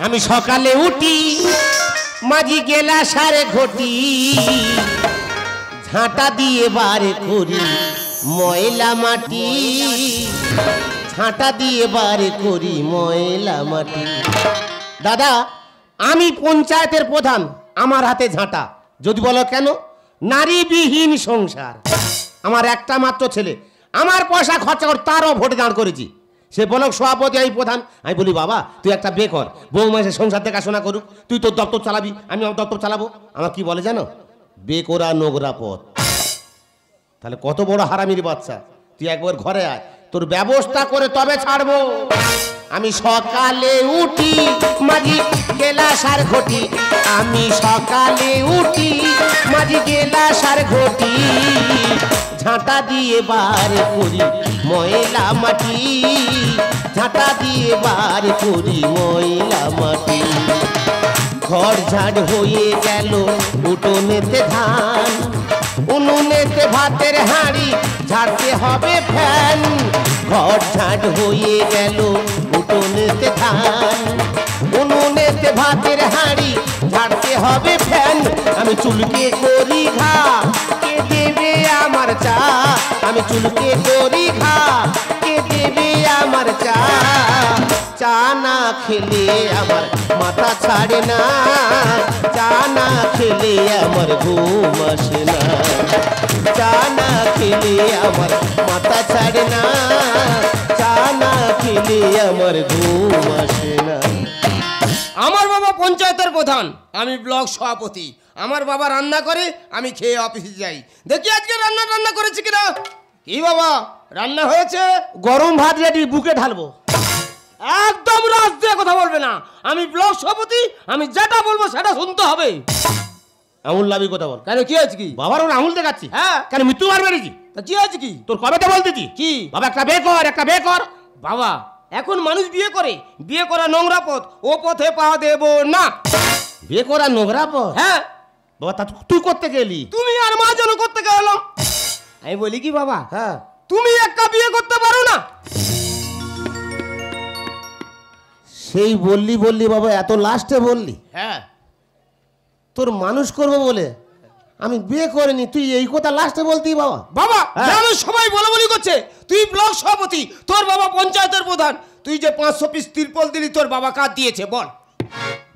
আমি সকালে উঠি মাঝি গেলা সারে ঘটি ঝাঁটা দিয়ে বারে করি ময়লা মাটি ঝাঁটা দিয়ে বারে করি ময়লা মাটি। দাদা আমি পঞ্চায়েতের প্রধান, আমার হাতে ঝাঁটা। যদি বলো কেন? নারীবিহীন সংসার। আমার একটা মাত্র ছেলে, আমার পয়সা খরচা করে তারও ভোটে দাঁড় করেছি। সে ব্লক সভাপতি, আমি প্রধান। আমি বলি বাবা তুই একটা বে কর, বৌমা এসে সংসার দেখাশোনা করুক, তুই তোর দপ্তর চালাবি, আমি আমার দপ্তর চালাবো। আমার কি বলে জানো? বে করা নোংরা পথ। তাহলে কত বড় হারামির বাচ্চা। তুই একবার ঘরে আয়, তোর ব্যবস্থা করে তবে ছাড়বো। আমি সকালে উঠি মাঝি গেলা সার ঘটি, আমি সকালে উঠি মাঝি গেলা সার ঘটি ঝাঁটা দিয়ে বার করি ময়লা মাটি ঝাঁটা দিয়ে বার করি ময়লা মাটি। ঘর ঝাড় হয়ে গেল উঠোনেতে ধান, উনুনেতে ভাতের হাঁড়ি ঝাড়তে হবে ফ্যান। ঘর ঝাড় হয়ে গেল উঠোনেতে ধান, উনুনেতে ভাতের হাঁড়ি ঝাড়তে হবে ফ্যান। আমি চুলকে করি ঘা, কে দেবে আমার চা? আমি চুলকে করি ঘা, কে দেবে আমার চা? চা না খেলে আমার মাথা ছাড়ে না, চা না খেলে আমার ঘুম আসে না, চা না খেলে আমার মাথা ছাড়ে না, চা না খেলে আমার ঘুম আসে না। আমার বাবা পঞ্চায়েতের প্রধান, আমি ব্লক সভাপতি। আমার বাবা রান্না করে, আমি খেয়ে অফিসে যাই। দেখি আজকে রান্না করেছি কিনা। কি বাবা রান্না হয়েছে? গরম ভাত রেডি, বুকে ঢালবো। একদম রাজ দিয়ে কথা বলবে না, আমি ব্লক সভাপতি, আমি যেটা বলবো সেটা শুনতে হবে। আঙুল লাভি কথা বল। কেন কি হয়েছে? কি বাবার ওর আঙুল দেখাচ্ছি? হ্যাঁ। কেন মৃত্যু মার মেরেছি? তা কি হয়েছে? কি তোর কবে তো বলতেছি কি বাবা একটা বে কর, একটা বে কর। বাবা এখন মানুষ বিয়ে করে, বিয়ে করা নোংরা পথ, ও পথে পা দেব না। বিয়ে করা নোংরা পথ? হ্যাঁ। বাবা তা তুই করতে গেলি? তুমি আর মা যেন করতে গেলাম। আমি বলি কি বাবা, হ্যাঁ তুমি একটা বিয়ে করতে পারো না? সেই বললি বললি বাবা, এত লাস্টে বললি? হ্যাঁ। তোর মানুষ করবো বলে আমি বিয়ে করিনি, তুই এই কথা লাস্টে বলতি বাবা? বাবা হ্যাঁ। জানো সবাই বলি করছে তুই ব্লক সভাপতি, তোর বাবা পঞ্চায়েতের প্রধান। তুই যে 500 পিস তিরপল দিলি, তোর বাবা কাজ দিয়েছে বল?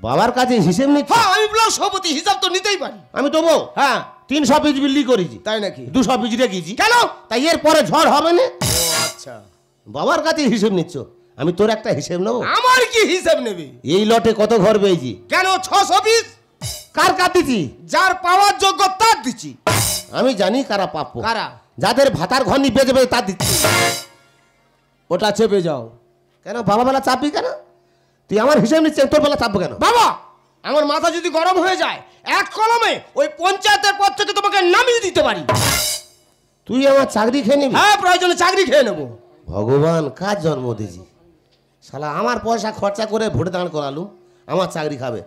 বাবার কাছে হিসেব নিচ্ছি? হ্যাঁ আমি ব্লক সভাপতি, হিসাব তো নিতেই পারি। আমি তো বউ হ্যাঁ 300 পিস বিল্লি করেছি। তাই নাকি? 200 পিস রেখেছি। কেন? তাই এর পরে ঝড় হবে না। আচ্ছা বাবার কাছে হিসেব নিচ্ছ, আমি তোর একটা হিসেব নেবো। আমার কি হিসাব নেবে? এই লটে কত ঘর পেয়েছি? কেন 600 পিস? কার কার দিচ্ছি? যার পাওয়ার যোগ্য তার দিচ্ছি। আমি জানি কারা প্রাপ্য। কারা? যাদের ভাতার ঘর নিয়ে বেঁচে বেঁচে তার দিচ্ছি। ওটা চেপে যাও। কেন বাবা বেলা চাপবি কেন? তুই আমার হিসেব নিচ্ছিস, তোর বেলা চাপবো কেন? বাবা আমার মাথা যদি গরম হয়ে যায়, এক কলমে ওই পঞ্চায়েতের পদ থেকে তোমাকে নামিয়ে দিতে পারি। তুই আমার চাকরি খেয়ে নিবি? হ্যাঁ প্রয়োজনে চাকরি খেয়ে নেবো। ভগবান কাজ জন্ম দিয়েছি, শালা আমার পয়সা খরচা করে ভোটে দাঁড় করালু, আমার চাকরি খাবে।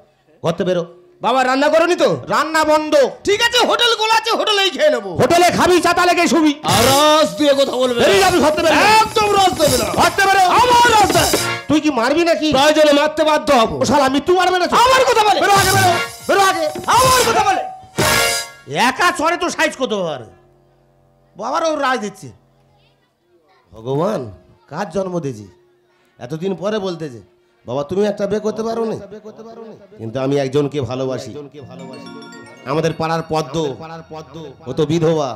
ঘরতে বেরো। বাবা রান্না করনি তো? রান্না বন্ধ। ঠিক আছে হোটেল গোলা আছে, হোটেলেই খেয়ে নেবো। হোটেলে খাবি, চাতা লেগে শুবি, আর রস দিয়ে কথা বলবে। বেরিয়ে যাবি ঘরতে বেরো। একদম রস দেবে না। ঘরতে বেরো। আমার রস দেয়। তুই কি মারবি নাকি? প্রয়োজনে মারতে বাধ্য হবো। ও শালা মৃত্যু মারবে না? আমার কথা বলে। বেরো আগে, বেরো বেরো আগে। আমার কথা বলে। একা চড়ে তো সাইজ করতে পারে, বাবারও রাজ দিচ্ছে। ভগবান কাজ জন্ম দিয়েছি, এতদিন পরে বলতেছে বাবা তুমি একটা বিয়ে করতে পারো না। কিন্তু আমি একজনকে ভালোবাসি, আমাদের পাড়ার পদ্ম, ও তো বিধবা,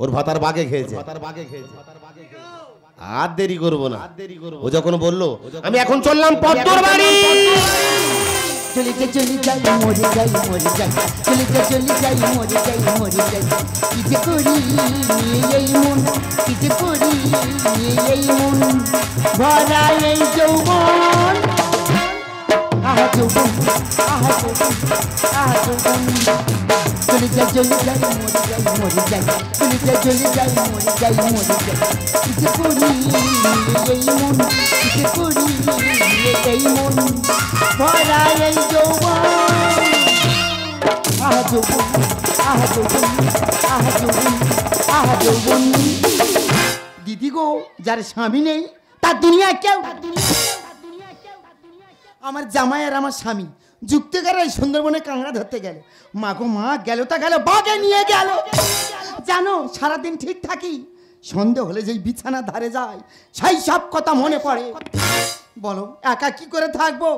ওর ভাতার বাগে খেয়েছে। আর দেরি করবো না, ও যখন বললো আমি এখন চললাম পদ্মর বাড়ি। চলিতে চলি যাই মরে যাই মরে যাই, চলিতে চলি যাই মরে যাই মরে যাই। কি যে করি নিয়ে এই মন, কি যে করি নিয়ে এই মন, ভরা এই যৌবন। আহা যৌবন, আহা যৌবন, আহা যৌবন। চলিতে চলি যাই মরে যাই মরে যাই, চলিতে চলি যাই মরে যাই মরে যাই। কি যে করি নিয়ে এই মন, কি যে করি নিয়ে এই মন, ভরা এই যৌবন। আহা যৌবন, আহা যৌবন, আহা যৌবন, আহা যৌবন। দিদি গো, যার স্বামী নেই তার দুনিয়া কেউ। আমার জামাই আর আমার স্বামী যুক্তি করে সুন্দরবনে কাঁকড়া ধরতে গেল। মা গো মা, গেল তা গেল, বাগে নিয়ে গেল। জানো সারাদিন ঠিক থাকি, সন্ধে হলে যেই বিছানা ধারে যায় সেই সব কথা মনে পড়ে। বলো একা কি করে থাকবো?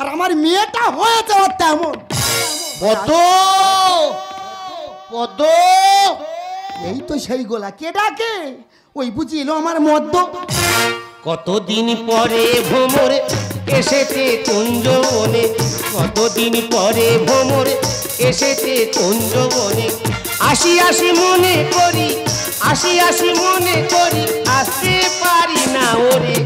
আর আমার মেয়েটা হয়েছে তেমন। পদ্ম, পদ্ম, এই তো সেই গোলা, কে ডাকে? ওই বুঝি এলো আমার মদ্য। কতদিন পরে ভ্রমরে এসেছে কুঞ্জবনে, কতদিন পরে ভ্রমরে এসেছে কুঞ্জবনে। আসি আসি মনে করি, আসি আসি মনে করি, আসতে পারি না ওরে।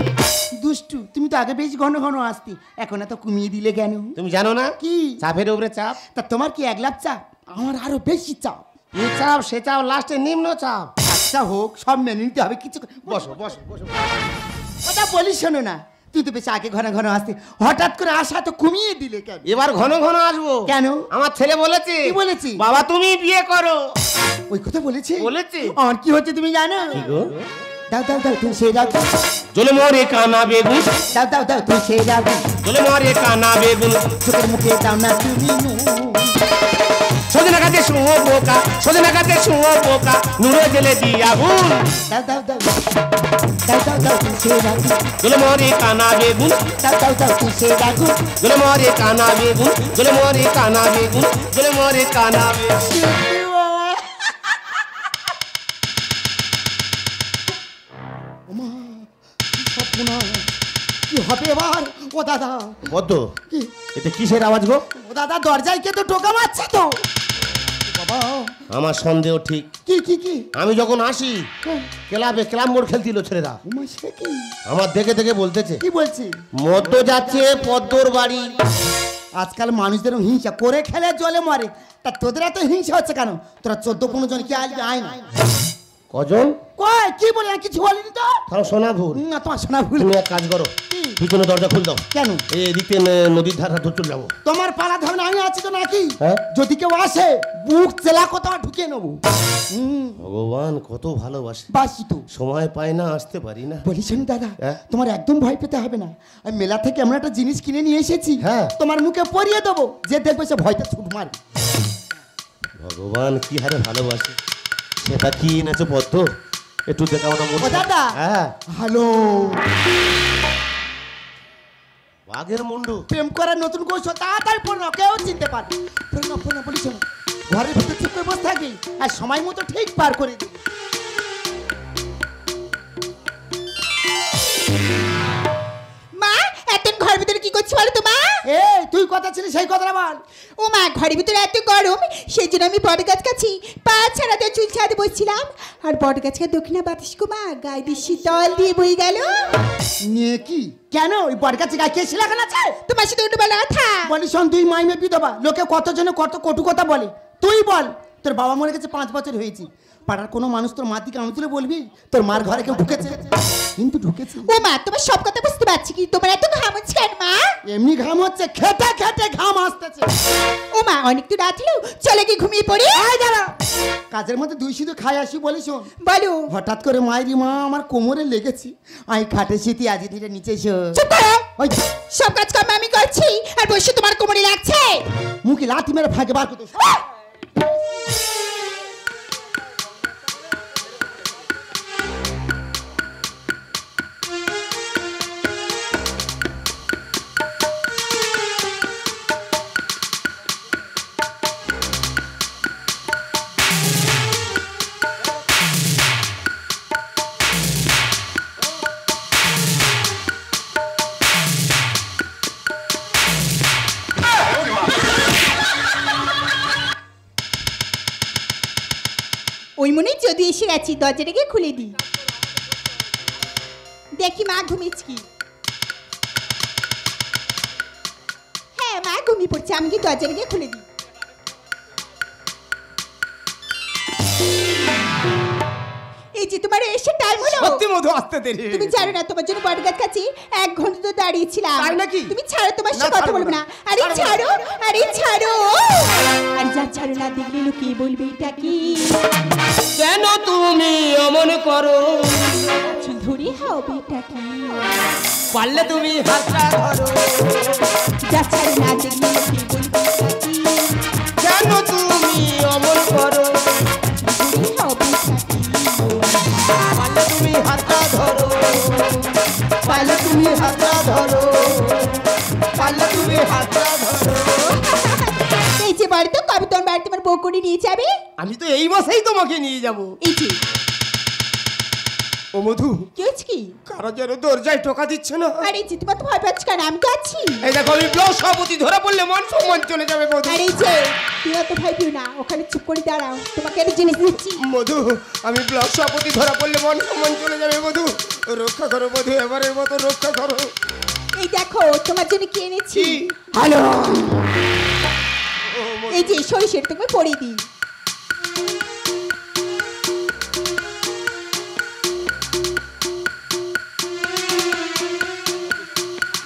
দুষ্টু, তুমি তো আগে বেশ ঘন ঘন আসতি, এখন এত কমিয়ে দিলে কেন? তুমি জানো না কি? চাপের উপরে চাপ। তা তোমার কি এক লাখ চাপ? আমার আরো বেশি চাপ। এ চাপ সে চাপ, লাস্টে নিম্ন চাপ। আচ্ছা হোক, সব মেনে নিতে হবে। কিছু বসো বসো বসো। কথা বলি, শোনো না, তুই তো বেশ আগে ঘন ঘন আসতি, হঠাৎ করে আসা তো কমিয়ে দিলে কেন? এবার ঘন ঘন আসবো। কেন? আমার ছেলে বলেছে। কি বলেছি? বাবা তুমি বিয়ে করো। ওই কথা বলেছে? বলেছে। আমার কি হচ্ছে তুমি জানো? দাও দাও দাও, তুমি সে দাও। চলে মরে কানা বেগুন, দাও দাও দাও, তুমি সে দাও। চলে মরে কানা বেগুন, চোখের মুখে দাও না তুমি নুন। সজনা গাছে শুঁয়ো পোকা, সজনা গাছে শুঁয়ো পোকা, নুরে জেলে দিয়ে আগুন। দাও দাও দাও দাও দাও দাও, তুমি সে দাও। চলে মরে কানা বেগুন, দাও দাও দাও, তুমি সে দাও। চলে মরে কানা বেগুন, চলে মরে কানা বেগুন, চলে মরে কানা বেগুন। কি হবে এবার? ও দাদা, পদ্ম, কি? এটা কিসের আওয়াজ গো? ও দাদা, দরজায় কে তো টোকা মারছে তো। বাবা, আমার সন্দেহ ঠিক। কি কি কি? আমি যখন আসি ক্লাবে ক্লাব মোড় খেলছিল ছেলেরা, ওমা, সে কি? আমার দেখে দেখে বলতেছে কি বলছি? মদ্য যাচ্ছে পদ্মর বাড়ি। আজকাল মানুষদের হিংসা করে খেলে জলে মরে, তা তোদের এত হিংসা হচ্ছে কেন? তোরা 14-15 জন কি আসবে? আয় না। কজন? কয় কি বলে? কিছু বলিনি তো। তাও শোনা ভুল। না, তোমার শোনা ভুল। তুমি এক কাজ করো, পিছনে দরজা খুল দাও। কেন? এই এদিকে নদীর ধারা ধরে চলে যাবো। তোমার পালা ধরে আমি আছি তো নাকি? হ্যাঁ? যদি কেউ আসে বুক চেলা কোথাও ঢুকিয়ে নেবো। ভগবান কত ভালোবাসে, বাসি তো। সময় পাই না, আসতে পারি না। বলিস না দাদা, হ্যাঁ? তোমার একদম ভয় পেতে হবে না। আমি মেলা থেকে এমন একটা জিনিস কিনে নিয়ে এসেছি, হ্যাঁ। তোমার মুখে পরিয়ে দেবো, যে দেখবে সে ভয়তে ছুট মার। ভগবান কি হারে ভালোবাসে। সেটা কি এনেছো পদ্ম? একটু দেখাও না। ও দাদা, হ্যাঁ, হ্যালো। বাঘের মুন্ডু। প্রেম করার নতুন কৌশল, তাড়াতাড়ি পড়ো না, কেউ চিনতে পারে। পড়ো না, পড়ো না, বলিস না। ঘরের ভিতরে চুপ করে বসে থাকি, আর সময় মতো ঠিক পার করে দিই। মা, এত ঘরের ভিতরে কি করছিস বলো তো মা? এই তুই কথা ছিলি, সেই কথাটা বল। ও মা, ঘরের ভিতরে এত গরম, সেই জন্য আমি বট গাছ কাছি পা ছাড়াতে চুল ছাড়াতে বসছিলাম, আর বট গাছকে দক্ষিণা বাতাস গো মা গায়ে দিয়ে শীতল দিয়ে বই গেল। নিয়ে কি? কেন ওই বটগাছে গায়ে কে শিলাখান আছে? তোমার সাথে ওটা বলা কথা। বলিস শোন, তুই মাইমে বিধবা, লোকে কতজনে কত কটু কথা বলে। তুই বল, তোর বাবা মরে গেছে 5 বছর হয়েছে, পাড়ার কোনো মানুষ তোর মার দিকে আঙুল বলবি তোর মার ঘরে কেউ ঢুকেছে? কিন্তু ঢুকেছে। ও মা, তোমার সব কথা বুঝতে পারছি, কি তোমার এত ঘাম হচ্ছে কেন মা? এমনি ঘাম হচ্ছে, খেটে খেটে ঘাম আসতেছে। ও মা, অনেক তো রাত হলো, চলে কি ঘুমিয়ে পড়ি? আয় দাঁড়া, কাজের মধ্যে দুই শুধু খাই আসি। বলি শোন, বলো। হঠাৎ করে মায়েরি মা আমার কোমরে লেগেছি, আমি খাটে শীতি আজি ধীরে নিচে এসো। চুপ করো। ওই সব কাজ কর্ম আমি করছি, আর বসে তোমার কোমরে লাগছে। মুখে লাথি মেরে ফাঁকে বার করতে। ওই মনে যদি এসে গেছি, দরজাটাকে খুলে দিই, দেখি মা ঘুমিয়েছি কি। হ্যাঁ, মা ঘুমিয়ে পড়ছে, আমি কি দরজাটাকে খুলে দিই। এই যে তোমার এসে টাইম হলো। সত্যি মধু, আসতে দেরি। তুমি জানো না, তোমার জন্য বটগাছ কাছে 1 ঘন্টা তো দাঁড়িয়েছিলাম। তাই নাকি? তুমি ছাড়ো, তোমার সাথে না, কথা ছাড়বো বলবো না। না। আরে ছাড়বো না। ছাড়ো, আরে ছাড়ো। আরে যা ছাড়ো না, দেখলে লোকে বলবে এটা কি। কেন তুমি অমন করো? ধরে হবেটা কি? পারলে তুমি হাতটা ধরো। যা ছাড়ে না দেখলে কি বলবি কি? কেন তুমি অমল করো? ধরে হবেটা কি? পারলে তুমি হাতটা ধরো। পারলে তুমি হাতটা ধরো। পারলে তুমি হাতটা ধরো। এই যে বাড়িতে কবে তোমার বাড়িতে আমার বউ করে নিয়ে যাবে? আমি তো এই মাসেই তোমাকে নিয়ে যাব। এই যে ও মধু, কি হচ্ছে কি? কারা যেন দরজায় টোকা দিচ্ছে না। আরে যে তোমার তো ভয় পাচ্ছ কেন? আমি তো আছি। এই দেখো, আমি ব্লক সভাপতি, ধরা পড়লে মান সম্মান চলে যাবে মধু। আরে যে তুমি তো ভয় পেও না, ওখানে চুপ করে দাঁড়াও, তোমাকে একটা জিনিস দিচ্ছি। মধু, আমি ব্লক সভাপতি, ধরা পড়লে মান সম্মান চলে যাবে মধু। রক্ষা করো মধু, এবারের মতো রক্ষা করো। এই দেখো তোমার জন্য কি এনেছি। কি? হ্যালো, ও মধু, এই যে সরিষের তোমাকে পরিয়ে দিই।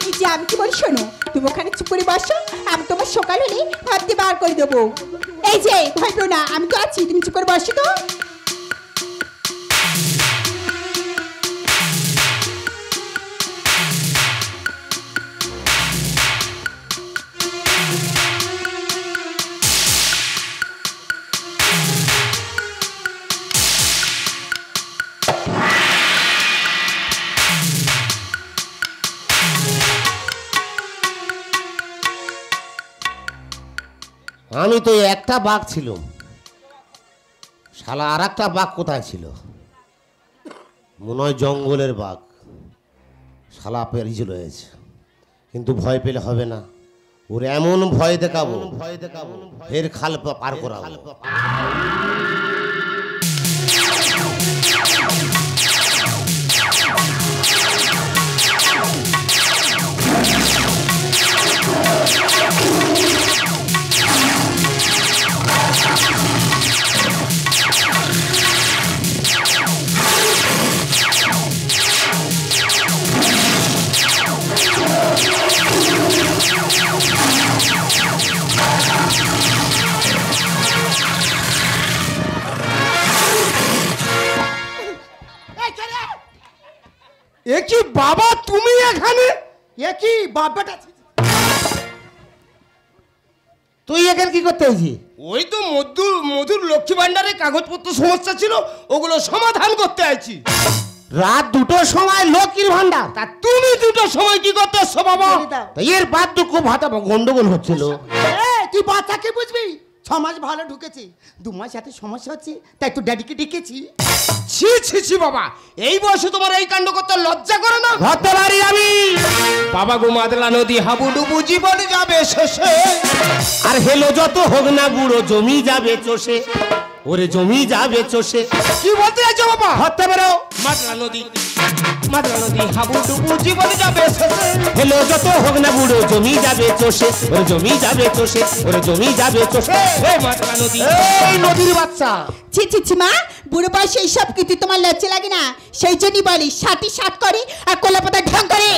এই যে আমি কি বলি শোনো, তুমি ওখানে চুপ করে বসো, আমি তোমার সকাল হলে ভাত দিয়ে বার করে দেবো। এই যে ভয় পেও না, আমি তো আছি, তুমি চুপ করে বসো তো। আমি তো একটা বাঘ ছিল, শালা আর একটা বাঘ কোথায় ছিল? মনে হয় জঙ্গলের বাঘ, শালা পেরিয়ে রয়েছে। কিন্তু ভয় পেলে হবে না, ওর এমন ভয় দেখাবো ফের খাল পার করাবো। এ কি বাবা, তুমি এখানে? এ কি বাবাটা? তুই এখানে কি করতে হয়েছি? ওই তো মধুর লক্ষ্মী ভান্ডারের কাগজপত্র সমস্যা ছিল, ওগুলো সমাধান করতে আইছি। রাত 2টোর সময় লক্ষ্মীর ভান্ডার, তা তুমি 2টোর সময় কি করতে আসছো বাবা? তা এর বাদ দুঃখ ভাতা গন্ডগোল হচ্ছিল। তুই বাচ্চাকে বুঝবি? 6 মাস ভালো ঢুকেছি, 2 মাস এত সমস্যা হচ্ছে, তাই তো ড্যাডিকে ডেকেছি। ছি ছি ছি বাবা, এই বয়সে তোমার এই কাণ্ড করতে লজ্জা করে না? ধরতে পারি আমি। বাবা গো, মাদলা নদী হাবুডুবু জীবন যাবে শেষে। আর হেলো যত হোক না বুড়ো, জমি যাবে চষে, ওরে জমি যাবে চষে। কি বলতে চাইছো বাবা? ধরতে পারো। মাদলা নদী হাবুডুবু জীবন যাবে শেষে। হেলো যত হোক না বুড়ো, জমি যাবে চষে, ওরে জমি যাবে চষে, ওরে জমি যাবে চষে। এই মাদলা নদী, এই নদীর বাচ্চা, ছি ছি ছি মা, বুড়ো বয়সে এইসব কিছু তোমার লজ্জা লাগে না? সেই জন্যই বলি, 60 করে আর কোলাপাতা ঢং করে।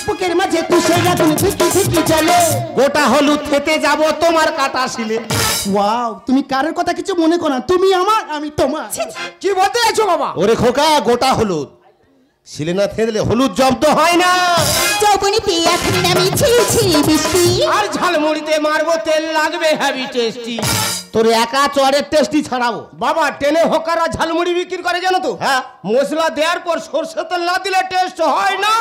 বুকের মাঝে তুষে আগুন ঝিকি ঝিকি জ্বলে। গোটা হলুদ খেতে যাব তোমার কাটা শিলে। ওয়াও, তুমি কারোর কথা কিছু মনে করো না, তুমি আমার, আমি তোমার। কি বলতে চাইছো বাবা? ওরে খোকা, গোটা হলুদ শিলে না থেদলে হলুদ জব্দ হয় না। যৌবনীতে এখন আমি ছিড়ি ছিড়ি বৃষ্টি। আর ঝালমুড়িতে মারবো তেল, লাগবে হেভি টেস্টি। তোর একা চড়ের টেস্টি ছাড়াবো। বাবা, টেনে হকারা ঝালমুড়ি বিক্রি করে জানো তো? হ্যাঁ। মশলা দেওয়ার পর সরষে তেল না দিলে টেস্ট হয় না।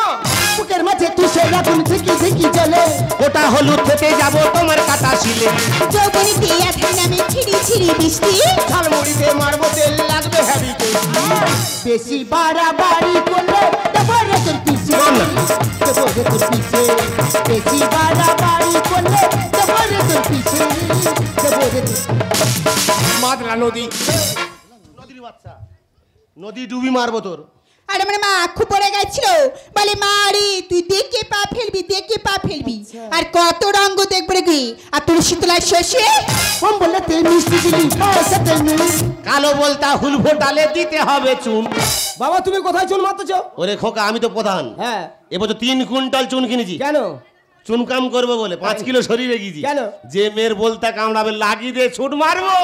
বুকের মাঝে তুষে আগুন ঝিকি ঝিকি জ্বলে। গোটা হলুদ খেতে যাব তোমার কাটা শিলে। যৌবনীতে এখন আমি ছিড়ি ছিড়ি বৃষ্টি। ঝালমুড়িতে মারবো তেল, লাগবে হেভি টেস্টি। বেশি বাড়াবাড়ি করলে দেবো রে তোর পিছে, দেবো রে তোর পিছে। বেশি বাড়াবাড়ি করলে দেবো রে তোর পিছে, দেবো রে তোর। মাদলা নদী, নদীর বাচ্চা, নদী ডুবি মারবো তোর। আর আমার মা খুব পড়ে গেছিল, বলে মা রে তুই দেখে পা ফেলবি, দেখে পা ফেলবি। আর কত রঙ্গ দেখবে রে কি, আর তোর শীতলার শেষে কম বললে তে মিষ্টি দিলি, পয়সাতে নুন। কালো বলতা হুল ফোটালে দিতে হবে চুন। বাবা তুমি কোথায় চুন মারতেছো? ওরে খোকা, আমি তো প্রধান। হ্যাঁ। এবছর 3 কুইন্টাল চুন কিনেছি। কেন? চুনকাম করবো বলে 5 কিলো শরীরে গিয়েছি। কেন? যে মেয়ের বলতে কামড়াবে লাগিয়ে দিয়ে ছুট মারবো।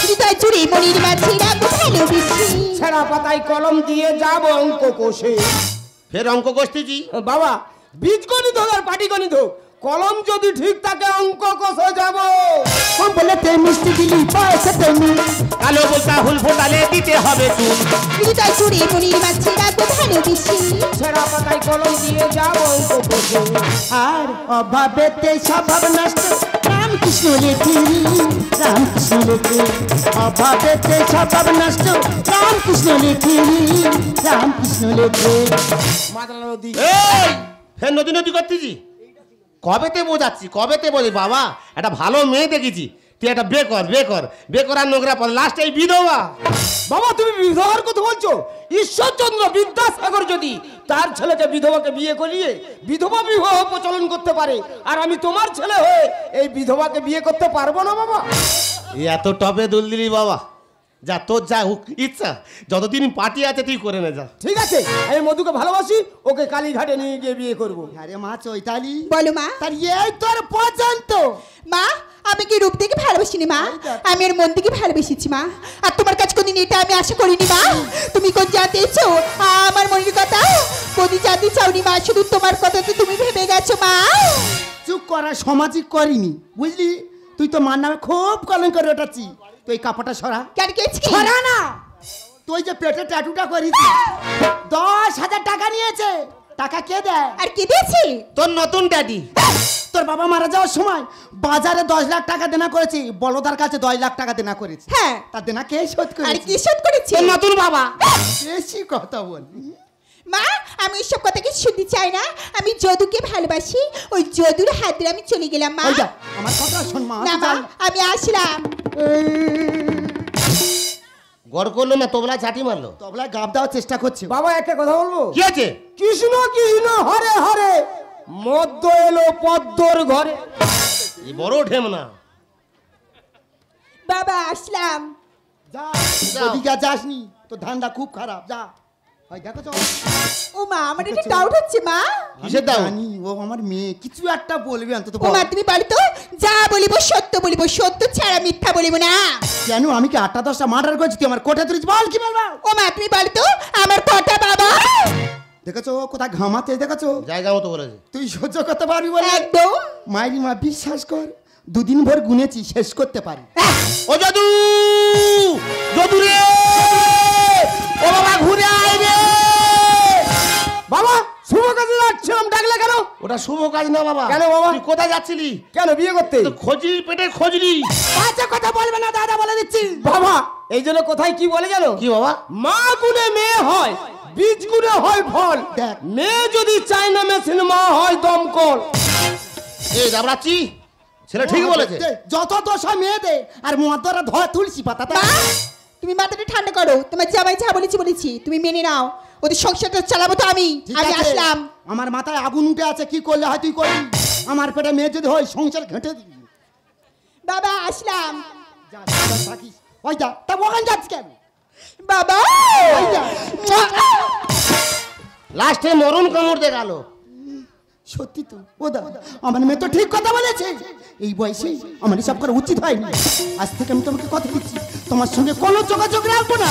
হৃদয় জুড়ে মনির মাঝে রাখবো ভালোবেসে। ছেঁড়া পাতায় কলম দিয়ে যাবো অঙ্ক কষে। ফের অঙ্ক কষতেছি। বাবা বীজগণিত হোক আর পাটিগণিত হোক, কলম যদি ঠিক থাকে অঙ্ক কষে যাবো। কম বলেতে মিষ্টি দিলি পয়সাতে নুন। কালো বলতা হুল ফোটালে দিতে হবে চুন। হৃদয় জুড়ে মনির মাঝে রাখবো ভালোবেসে। ছেঁড়া পাতায় কলম দিয়ে যাবো অঙ্ক কষে। আর অভাবেতে স্বভাব নষ্ট রামকৃষ্ণ লেখে, রামকৃষ্ণ লেখে। অভাবেতে স্বভাব নষ্ট রামকৃষ্ণ লেখে, রামকৃষ্ণ লেখে। মাদলা নদী। এই ফের নদী নদী করতেছি। কবেতে বোঝাচ্ছি, কবেতে বলি বাবা একটা ভালো মেয়ে দেখেছি, তুই একটা বেকর আর নোংরা পদ, লাস্ট এই বিধবা। বাবা তুমি বিধবার কথা বলছো? ঈশ্বরচন্দ্র বিদ্যাসাগর যদি তার ছেলেকে বিধবাকে বিয়ে করিয়ে বিধবা বিবাহ প্রচলন করতে পারে, আর আমি তোমার ছেলে হয়ে এই বিধবাকে বিয়ে করতে পারবো না বাবা। এই এত টপে দুল দিলি বাবা, যা তোর যা ইচ্ছা, যতদিন পার্টি আছে তুই করে নে যা। ঠিক আছে, আমি মধুকে ভালোবাসি, ওকে কালীঘাটে নিয়ে গিয়ে বিয়ে করবো। আরে মা চৈতালি, বলো মা। তার এই তোর পছন্দ। মা আমি কি রূপ দেখে ভালোবাসিনি মা, আমি এর মন থেকে ভালোবেসেছি মা। আর তোমার কাছে কোনদিন এটা আমি আশা করিনি মা। তুমি কোন জানতে এসো আমার মনের কথা? কোনদিন জানতে চাওনি মা, শুধু তোমার কথা তো তুমি ভেবে গেছো মা। চুপ করা সমাজই করিনি বুঝলি, তুই তো মার নামে খুব কলঙ্ক রটাচ্ছি। তুই কাপড়টা সরা। কেন কেছি? সরা না। তুই যে পেটে ট্যাটুটা করিস 10,000 টাকা নিয়েছে, টাকা কে দেয়? আর কি দিয়েছি? তোর নতুন ড্যাডি। তোর বাবা মারা যাওয়ার সময় বাজারে 10 লাখ টাকা দেনা করেছি, বলদার কাছে 10 লাখ টাকা দেনা করেছি। হ্যাঁ। তার দেনা কে শোধ আর করেছে? কি শোধ করেছি? তোর নতুন বাবা। বেশি কথা বল। মা আমি এসব কথা কিছু শুনতে চাই না, আমি যদুকে ভালোবাসি, ওই যদুর হাত ধরে আমি চলে গেলাম মা। ওই যা, আমার কথা শোন মা। না মা আমি আসলাম। গড় করলো না তোবলা চাটি মারলো। তবলা গাব দেওয়ার চেষ্টা করছে। বাবা একটা কথা বলবো? কি আছে? কৃষ্ণ কৃষ্ণ হরে হরে মদ্য এলো পদ্মর ঘরে। এই বড় ঢেম না। বাবা আসলাম। যা ওদিকে আর যাসনি, তোর ধান্দা খুব খারাপ। যা ওই দেখো তো। ও মা আমার একটা ডাউট হচ্ছে মা। কিসের দাও? জানি ও আমার মেয়ে, কিছু একটা বলবি অন্তত ও বল। মা তুমি বলো তো, যা বলিব সত্য বলিব, সত্য ছাড়া মিথ্যা বলিব না। কেন আমি কি 8-10টা মার্ডার করেছি, তুই আমার কোঠে তুলিস? বল কি বলবো? ও মা তুমি বলো তো আমার কটা বাবা? দেখেছো কোথায় ঘামাতে, দেখেছো? জায়গা মতো বলেছে। তুই সহ্য করতে পারবি বলে? একদম। মায়েরি মা বিশ্বাস কর, 2 দিন ভর গুনেছি, শেষ করতে পারি। ও যদু, যদু রে, ও বাবা ঘুরে আয় রে। বাবা শুভ কাজে যাচ্ছিলাম, ডাকলে কেন? ওটা শুভ কাজ না বাবা। কেন বাবা? তুই কোথায় যাচ্ছিলি? কেন বিয়ে করতে? তো খোঁজি পেটে খোঁজলি। আচ্ছা কথা বলবে না দাদা, বলে দিচ্ছি। বাবা এই জন্য কোথায় কি বলে জানো? কি বাবা? মা গুণে মেয়ে হয়, বীজ গুণে হয় ফল। দেখ। মেয়ে যদি চায়না মেশিন, মা হয় দমকল। এই দাবড়াচ্ছি, ছেলে ঠিক বলেছে। যত দোষ হয় মেয়েদের, আর মদরা ধর তুলসী পাতা। মা তুমি মাথাটা ঠান্ডা করো, তোমার জামাই যা বলেছি তুমি মেনে নাও, ওদের সংসারটা চালাবো তো আমি। ঠিক আমি আছে? আসলাম। আমার মাথায় আগুন উঠে আছে, কি করলে হয় তুই করবি। আমার পেটে মেয়ে যদি হয় সংসার ঘেঁটে দিবি। বাবা আসলাম। যা, যা, থাকিস। ওই যা, তা ওখানে যাচ্ছিস কেন? বাবা ওই যা। লাস্টে মরণ কামড় গেল। সত্যি তো ও দা, আমার মেয়ে তো ঠিক কথা বলেছে। এই বয়সে আমার সব করা উচিত হয়নি। আজ থেকে আমি তোমাকে কথা দিচ্ছি, তোমার সঙ্গে কোনো যোগাযোগ রাখবো না,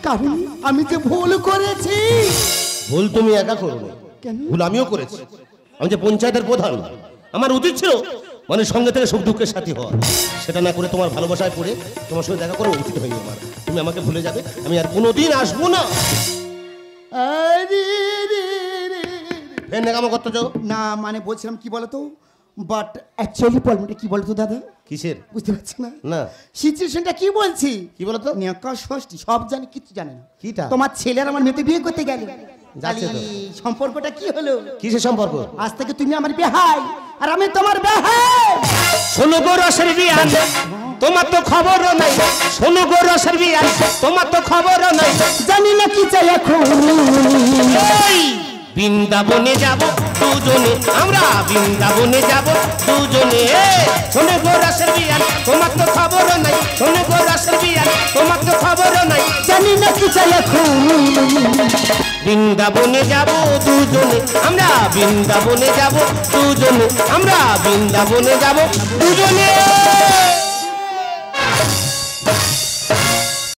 কারণ আমি যে ভুল করেছি। ভুল তুমি একা করবে, কেন? ভুল আমিও করেছি। আমি যে পঞ্চায়েতের প্রধান, আমার উচিত ছিল মানে সঙ্গে থেকে সুখ দুঃখের সাথী হওয়া। সেটা না করে তোমার ভালোবাসায় পড়ে তোমার সঙ্গে দেখা করা উচিত হয়নি আমার। তুমি আমাকে ভুলে যাবে, আমি আর কোনোদিন আসবো না। আরে রে রে। ফের নেকামো করতে যাও না মানে বলছিলাম কি বলতো, বাট অ্যাকচুয়ালি প্রবলেমটা কি বলতো দাদা? কিসের? বুঝতে পারছি না। না সিচুয়েশনটা কি বলছি? কি বলতো? নেকা ষষ্ঠী সব জানি, কিছু জানে না। কিটা? তোমার ছেলের আমার মেয়েতে বিয়ে করতে গেল, যাচ্ছে তো। সম্পর্কটা কি হলো? কিসের সম্পর্ক? আজ থেকে তুমি আমার বেহাই আর আমি তোমার বেহাই। শোনো গো রসের বিয়ান, তোমার তো খবরও নাই। শোনো গো রসের বিয়ান, তোমার তো খবরও নাই। জানি না কি চাই এখন। এই বৃন্দাবনে যাব দুজনে, আমরা বৃন্দাবনে যাব দুজনে। শোনো গো রসের বিয়ান, তোমার তো খবরও নাই। শোনো গো রসের বিয়ান, তোমার তো খবরও নাই। জানি না কি চাই এখন। বৃন্দাবনে যাব দুজনে, আমরা বৃন্দাবনে যাব দুজনে, আমরা বৃন্দাবনে যাব দুজনে।